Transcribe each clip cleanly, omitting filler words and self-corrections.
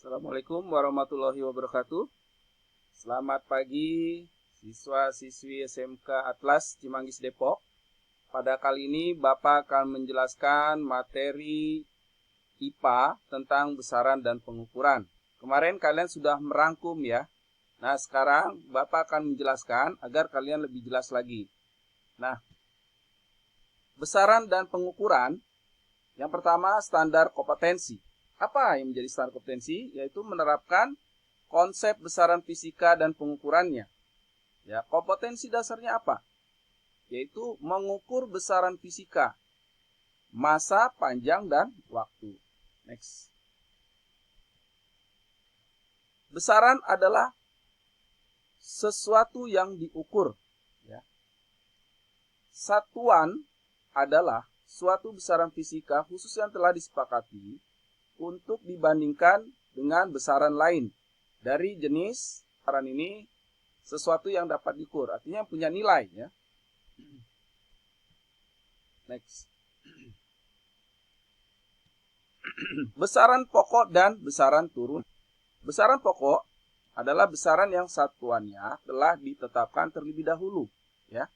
Assalamualaikum warahmatullahi wabarakatuh. Selamat pagi siswa-siswi SMK Atlas Cimanggis Depok. Pada kali ini Bapak akan menjelaskan materi IPA tentang besaran dan pengukuran. Kemarin kalian sudah merangkum ya. Nah, sekarang Bapak akan menjelaskan agar kalian lebih jelas lagi. Nah, besaran dan pengukuran, yang pertama standar kompetensi. Apa yang menjadi standar kompetensi? Yaitu menerapkan konsep besaran fisika dan pengukurannya. Ya, kompetensi dasarnya apa? Yaitu mengukur besaran fisika, massa, panjang, dan waktu. Next. Besaran adalah sesuatu yang diukur. Ya. Satuan adalah suatu besaran fisika khusus yang telah disepakati untuk dibandingkan dengan besaran lain dari jenis besaran ini, sesuatu yang dapat diukur, artinya punya nilai ya. Next. Besaran pokok dan besaran turun. Besaran pokok adalah besaran yang satuannya telah ditetapkan terlebih dahulu ya.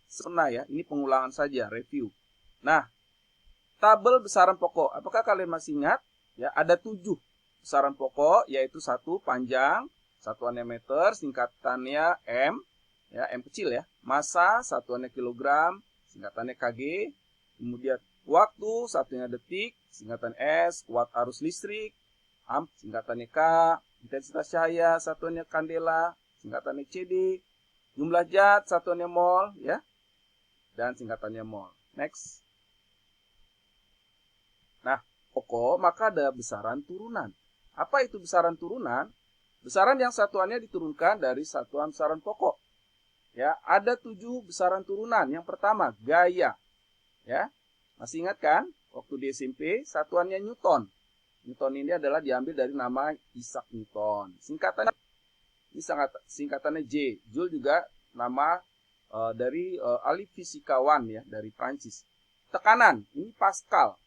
Sebenarnya ya, ini pengulangan saja, review. Nah, tabel besaran pokok. Apakah kalian masih ingat? Ya, ada 7 besaran pokok, yaitu 1 panjang, satuannya meter, singkatannya M, ya M kecil ya. Massa, satuannya kilogram, singkatannya kg. Kemudian waktu, satunya detik, singkatan S. Watt arus listrik, amp, singkatannya K. Intensitas cahaya, satuannya kandela, singkatannya CD. Jumlah zat, satuannya mol, ya, dan singkatannya mol. Next. Nah, pokok maka ada besaran turunan. Apa itu besaran turunan? Besaran yang satuannya diturunkan dari satuan besaran pokok. Ya, ada 7 besaran turunan. Yang pertama, gaya. Ya, masih ingat kan? Waktu di SMP, satuannya Newton. Newton ini adalah diambil dari nama Isaac Newton. Singkatannya ini singkatannya J. Joule juga nama dari ahli fisikawan ya, dari Prancis. Tekanan, ini Pascal.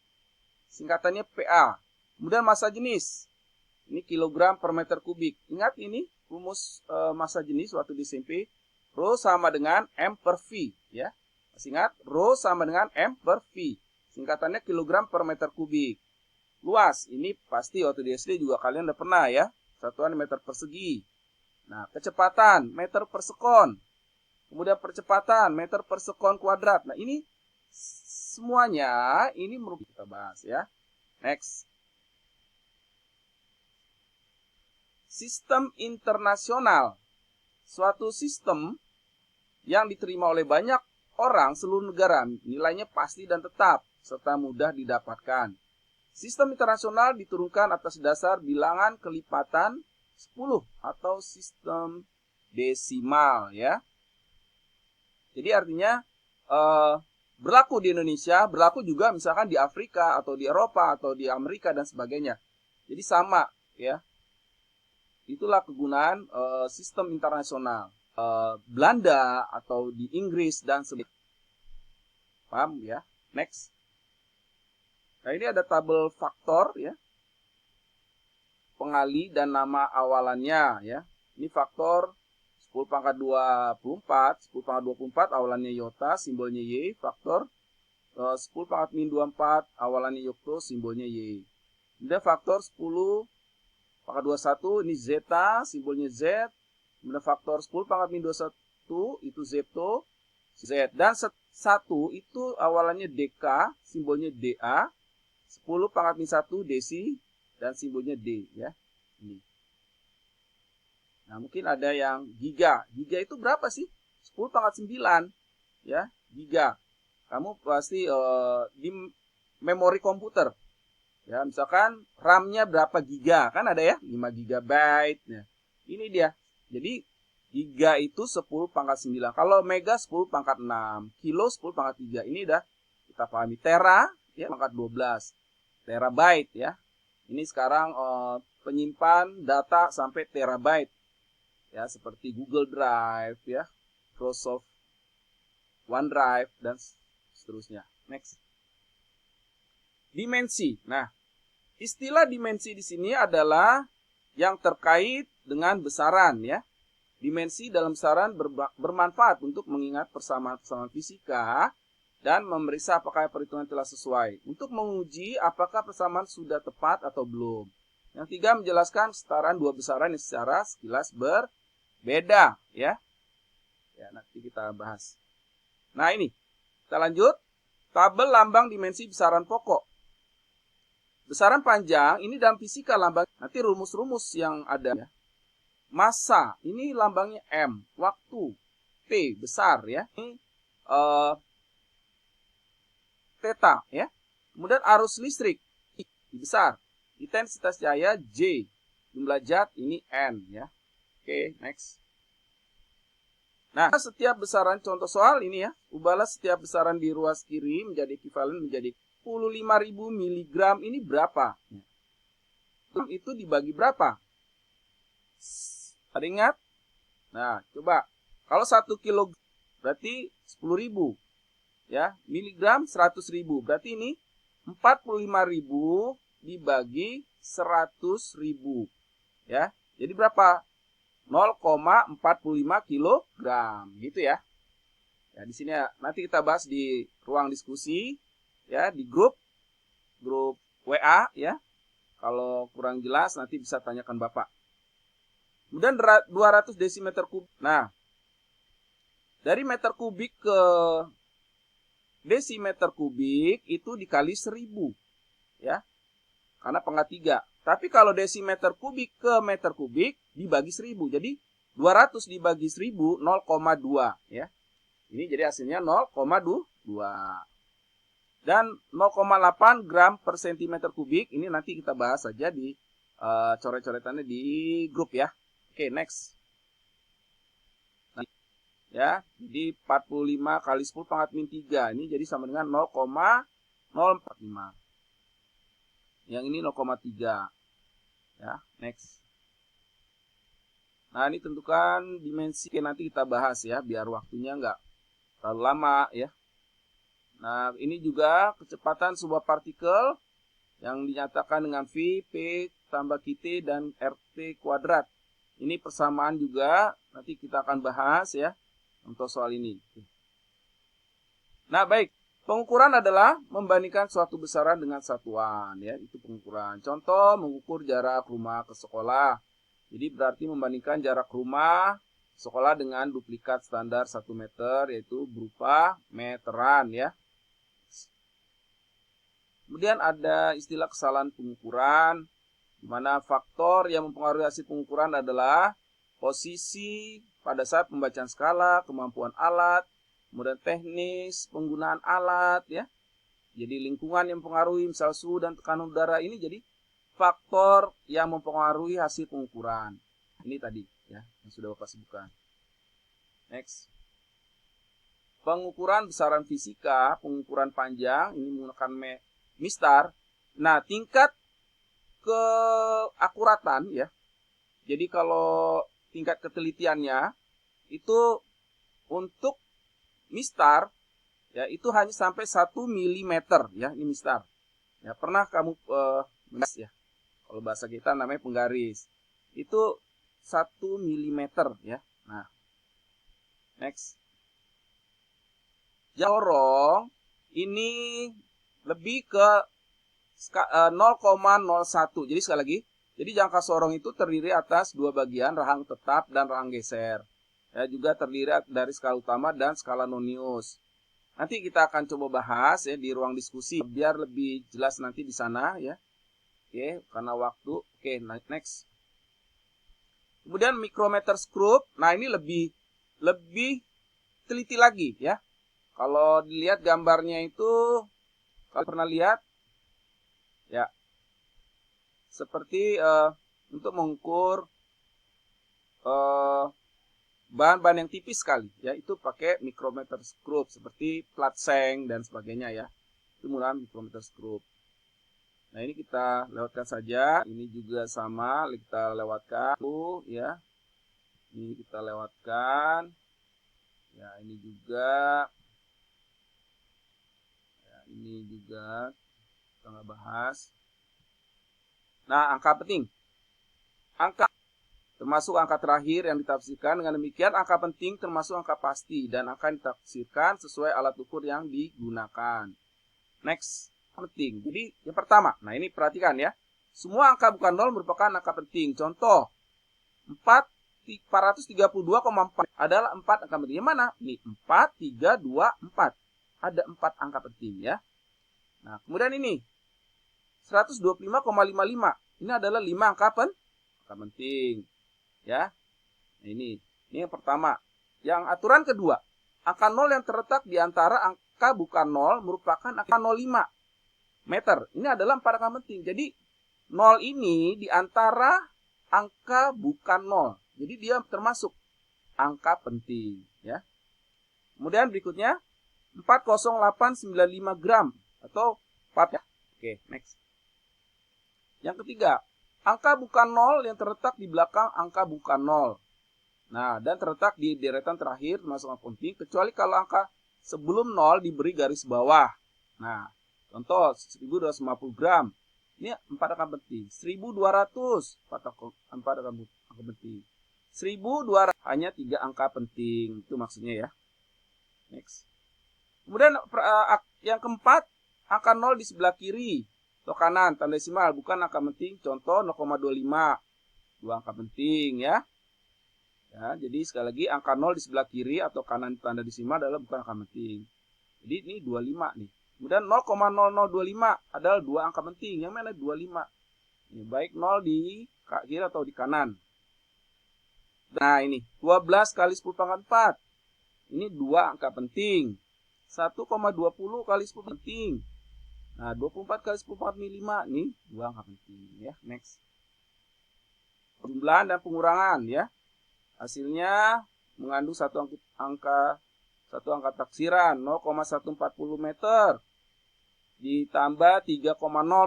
Singkatannya PA. Kemudian massa jenis. Ini kilogram per meter kubik. Ingat ini rumus massa jenis waktu di SMP. Rho sama dengan M per V. Ya. Masih ingat? Rho sama dengan M per V. Singkatannya kilogram per meter kubik. Luas. Ini pasti waktu di SD juga kalian udah pernah ya. Satuan meter persegi. Nah, kecepatan meter per sekon. Kemudian percepatan meter per sekon kuadrat. Nah, ini semuanya ini merupakan kita bahas ya. Next. Sistem internasional. Suatu sistem yang diterima oleh banyak orang seluruh negara, nilainya pasti dan tetap serta mudah didapatkan. Sistem internasional diturunkan atas dasar bilangan kelipatan 10 atau sistem desimal ya. Jadi artinya berlaku di Indonesia, berlaku juga misalkan di Afrika atau di Eropa atau di Amerika dan sebagainya. Jadi sama ya. Itulah kegunaan sistem internasional. Belanda atau di Inggris dan sebagainya. Paham ya? Next. Nah, ini ada tabel faktor ya. Pengali dan nama awalannya ya. Ini faktor 10 pangkat 24, 10 pangkat 24 awalannya iota, simbolnya Y, faktor 10 pangkat min 24 awalannya yokto, simbolnya Y. Kemudian faktor 10 pangkat 21, ini zeta, simbolnya Z. Kemudian faktor 10 pangkat min 21, itu zepto, Z. Dan 1 itu awalannya dk, simbolnya Da. 10 pangkat min 1, desi, dan simbolnya D. Ya. Ini. Nah, mungkin ada yang giga. Giga itu berapa sih? 10 pangkat 9. Ya, giga. Kamu pasti di memori komputer. Ya, misalkan RAM-nya berapa giga? Kan ada ya, 5 GB. Nah, ini dia. Jadi, giga itu 10 pangkat 9. Kalau mega 10 pangkat 6. Kilo 10 pangkat 3. Ini udah kita pahami. Tera, ya, pangkat 12. Terabyte, ya. Ini sekarang penyimpan data sampai terabyte. Ya, seperti Google Drive ya, Microsoft OneDrive dan seterusnya. Next. Dimensi. Nah, Istilah dimensi di sini adalah yang terkait dengan besaran ya. Dimensi dalam besaran bermanfaat untuk mengingat persamaan-persamaan fisika dan memeriksa apakah perhitungan telah sesuai. Untuk menguji apakah persamaan sudah tepat atau belum. Yang tiga, menjelaskan kesetaraan dua besaran yang secara sekilas berbeda ya. Ya, nanti kita bahas. Nah, ini. Kita lanjut. Tabel lambang dimensi besaran pokok. Besaran panjang ini dalam fisika lambang. Nanti rumus-rumus yang ada ya. Massa, ini lambangnya M. Waktu, P, besar ya. Ini theta ya. Kemudian arus listrik, I, besar. Intensitas cahaya, J. Jumlah zat, ini N ya. Oke, next. Nah, setiap besaran, contoh soal ini ya. Ubahlah setiap besaran di ruas kiri menjadi ekuivalen menjadi 25.000 mg. Ini berapa? Itu dibagi berapa? Ada ingat? Nah, coba. Kalau 1 kg berarti 10.000. Ya, miligram 100.000. Berarti ini 45.000 dibagi 100.000. Ya. Jadi berapa? 0,45 kilogram gitu ya. Ya, di sini ya, nanti kita bahas di ruang diskusi ya, di grup WA ya. Kalau kurang jelas nanti bisa tanyakan Bapak. Kemudian 200 desimeter kubik. Nah, dari meter kubik ke desimeter kubik itu dikali 1000 ya. Karena pangkat 3. Tapi kalau desimeter kubik ke meter kubik dibagi 1000. Jadi 200 dibagi 1000 0,2 ya. Ini jadi hasilnya 0,2. Dan 0,8 gram per centimeter kubik. Ini nanti kita bahas saja di coret-coretannya di grup ya. Oke, next. Nah, ya, jadi 45 kali 10 pangkat min 3. Ini jadi sama dengan 0,045. Yang ini 0,3. Ya, next. Nah, ini tentukan dimensi. Oke, nanti kita bahas ya, biar waktunya nggak terlalu lama ya. Nah, ini juga kecepatan sebuah partikel yang dinyatakan dengan V, P, tambah QT, dan RT kuadrat. Ini persamaan juga, nanti kita akan bahas ya, untuk soal ini. Nah, baik. Pengukuran adalah membandingkan suatu besaran dengan satuan, ya, itu pengukuran. Contoh, mengukur jarak rumah ke sekolah. Jadi berarti membandingkan jarak rumah sekolah dengan duplikat standar 1 meter, yaitu berupa meteran, ya. Kemudian ada istilah kesalahan pengukuran, di mana faktor yang mempengaruhi hasil pengukuran adalah posisi pada saat pembacaan skala, kemampuan alat, kemudian teknis penggunaan alat ya. Jadi lingkungan yang mempengaruhi, misal suhu dan tekanan udara, ini jadi faktor yang mempengaruhi hasil pengukuran. Ini tadi ya yang sudah Bapak sebutkan. Next. Pengukuran besaran fisika, pengukuran panjang ini menggunakan mistar. Nah, tingkat keakuratan ya. Jadi kalau tingkat ketelitiannya itu untuk mistar ya itu hanya sampai 1 mm ya, ini mistar. Ya, pernah kamu ya. Kalau bahasa kita namanya penggaris. Itu 1 mm ya. Nah. Next. Jorong ini lebih ke 0,01. Jadi sekali lagi, jadi jangka sorong itu terdiri atas dua bagian, rahang tetap dan rahang geser. Ya, juga terdiri dari skala utama dan skala nonius. Nanti kita akan coba bahas ya di ruang diskusi biar lebih jelas nanti di sana ya. Oke, karena waktu. Oke, next. Kemudian micrometer screw. Nah, ini lebih teliti lagi ya. Kalau dilihat gambarnya itu, kalau pernah lihat ya, seperti untuk mengukur bahan-bahan yang tipis sekali ya, itu pakai micrometer screw seperti plat seng dan sebagainya ya, itu menggunakan micrometer screw. Nah, ini kita lewatkan saja, ini juga sama kita lewatkan ya, ini kita lewatkan ya, ini juga ya, ini juga kita nggak bahas. Nah, angka penting. Angka termasuk angka terakhir yang ditafsirkan. Dengan demikian, angka penting termasuk angka pasti dan angka yang ditafsirkan sesuai alat ukur yang digunakan. Next, penting. Jadi, yang pertama. Nah, ini perhatikan ya. Semua angka bukan 0 merupakan angka penting. Contoh, 432,4 adalah 4 angka penting. Yang mana? Ini 4, 3, 2, 4. Ada 4 angka penting ya. Nah, kemudian ini 125,55. Ini adalah 5 angka penting. Ya. Nah, ini yang pertama. Yang aturan kedua, angka 0 yang terletak di antara angka bukan 0 merupakan angka 0,5 meter. Ini adalah 4 angka penting. Jadi 0 ini di antara angka bukan 0. Jadi dia termasuk angka penting, ya. Kemudian berikutnya 40895 gram atau 4 ya. Oke, next. Yang ketiga, angka bukan 0 yang terletak di belakang angka bukan 0. Nah, dan terletak di deretan terakhir termasuk angka penting kecuali kalau angka sebelum 0 diberi garis bawah. Nah, contoh 1250 gram. Ini 4 angka penting. 1200 4 angka penting. 1200 hanya 3 angka penting. Itu maksudnya ya. Next. Kemudian yang keempat, angka 0 di sebelah kiri atau kanan tanda desimal bukan angka penting. Contoh 0,25. 2 angka penting ya. Ya, jadi sekali lagi angka 0 di sebelah kiri atau kanan tanda desimal adalah bukan angka penting. Jadi ini 25 nih. Kemudian 0,0025 adalah 2 angka penting. Yang mana 25? Ini baik 0 di kiri atau di kanan. Nah, ini 12 kali 10 pangkat 4. Ini 2 angka penting. 1,20 kali 10 penting. Nah, 24 kali 10 pangkat 5. Ini 2 angka penting ya. Next. Penjumlahan dan pengurangan ya. Hasilnya mengandung satu angka taksiran 0,140 meter ditambah 3,0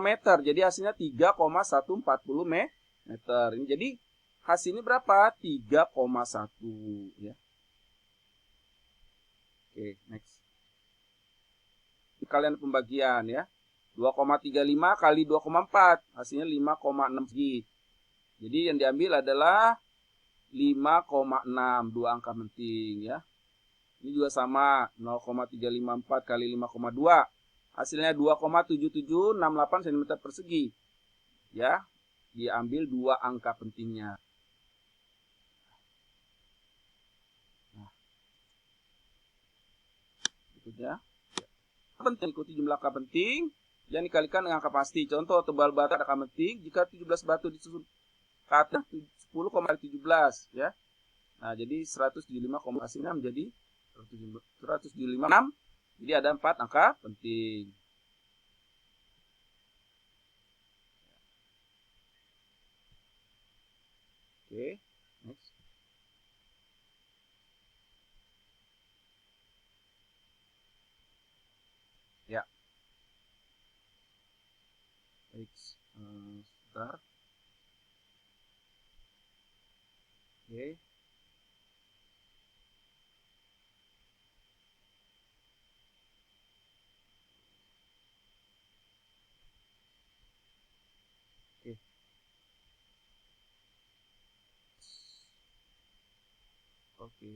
meter. Jadi hasilnya 3,140 meter. Ini jadi hasilnya berapa? 3,1 ya. Oke, next. Kalian pembagian ya. 2,35 kali 2,4 hasilnya 5,6 G. Jadi yang diambil adalah 5,6, 2 angka penting ya. Ini juga sama 0,354 kali 5,2 hasilnya 2,7768 cm persegi ya. Diambil 2 angka pentingnya. Nah, berikutnya penting ikuti jumlah angka penting yang dikalikan dengan angka pasti. Contoh tebal batu angka penting jika 17 batu disusun kata 10,17 ya. Nah, jadi 175, hasilnya menjadi 175,6. Jadi ada 4 angka penting. Oke, next. Ya. Next. Sebentar. Oke. Oke.